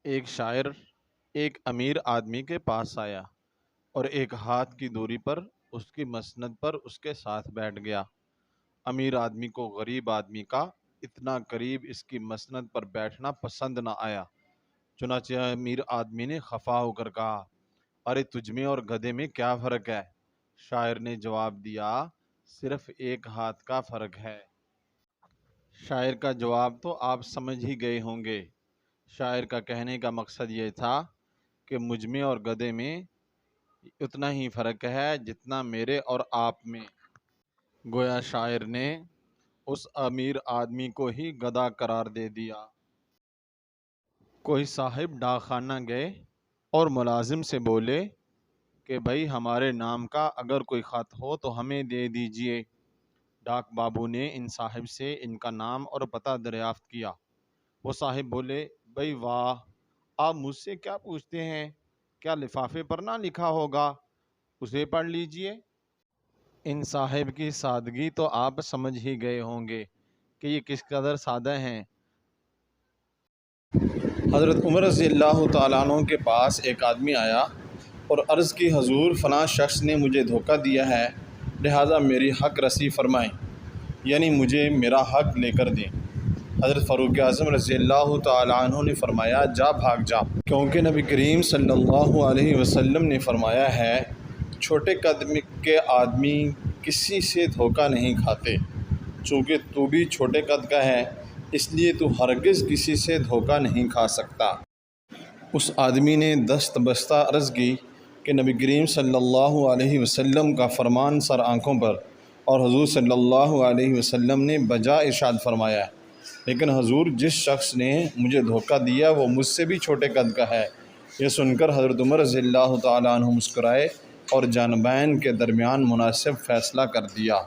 ایک شاعر ایک امیر آدمی کے پاس آیا اور ایک ہاتھ کی دوری پر اس کی مسند پر اس کے ساتھ بیٹھ گیا۔ امیر آدمی کو غریب آدمی کا اتنا قریب اس کی مسند پر بیٹھنا پسند نہ آیا۔ چنانچہ امیر آدمی نے خفا ہو کر کہا، ارے تجھ میں اور گدھے میں کیا فرق ہے؟ شاعر نے جواب دیا، صرف ایک ہاتھ کا فرق ہے۔ شاعر کا جواب تو آپ سمجھ ہی گئے ہوں گے۔ شاعر کا کہنے کا مقصد یہ تھا کہ مجھ میں اور گدھے میں اتنا ہی فرق ہے جتنا میرے اور آپ میں۔ گویا شاعر نے اس امیر آدمی کو ہی گدھا قرار دے دیا۔ کوئی صاحب ڈاک خانہ گئے اور ملازم سے بولے کہ بھائی ہمارے نام کا اگر کوئی خط ہو تو ہمیں دے دیجئے۔ ڈاک بابو نے ان صاحب سے ان کا نام اور پتہ دریافت کیا۔ وہ صاحب بولے، بھائی واہ، آپ مجھ سے کیا پوچھتے ہیں؟ کیا لفافے پر نہ لکھا ہوگا؟ اسے پڑھ لیجئے۔ ان صاحب کی سادگی تو آپ سمجھ ہی گئے ہوں گے کہ یہ کس قدر سادہ ہیں۔ حضرت عمر رضی اللہ تعالیٰ عنہ کے پاس ایک آدمی آیا اور عرض کی، حضور فلاں شخص نے مجھے دھوکہ دیا ہے، لہٰذا میری حق رسی فرمائیں، یعنی مجھے میرا حق لے کر دیں۔ حضرت فاروق اعظم رضی اللہ تعالیٰ عنہ نے فرمایا، جا بھاگ جا، کیونکہ نبی کریم صلی اللہ علیہ وسلم نے فرمایا ہے، چھوٹے قد کے آدمی کسی سے دھوکہ نہیں کھاتے۔ چونکہ تو بھی چھوٹے قد کا ہے اس لیے تو ہرگز کسی سے دھوکہ نہیں کھا سکتا۔ اس آدمی نے دست بستہ عرض کی کہ نبی کریم صلی اللہ علیہ وسلم کا فرمان سر آنکھوں پر، اور حضور صلی اللہ علیہ وسلم نے بجا ارشاد فرمایا، لیکن حضور جس شخص نے مجھے دھوکہ دیا وہ مجھ سے بھی چھوٹے قد کا ہے۔ یہ سن کر حضرت عمر رضی اللہ تعالیٰ عنہ مسکرائے اور جانبین کے درمیان مناسب فیصلہ کر دیا۔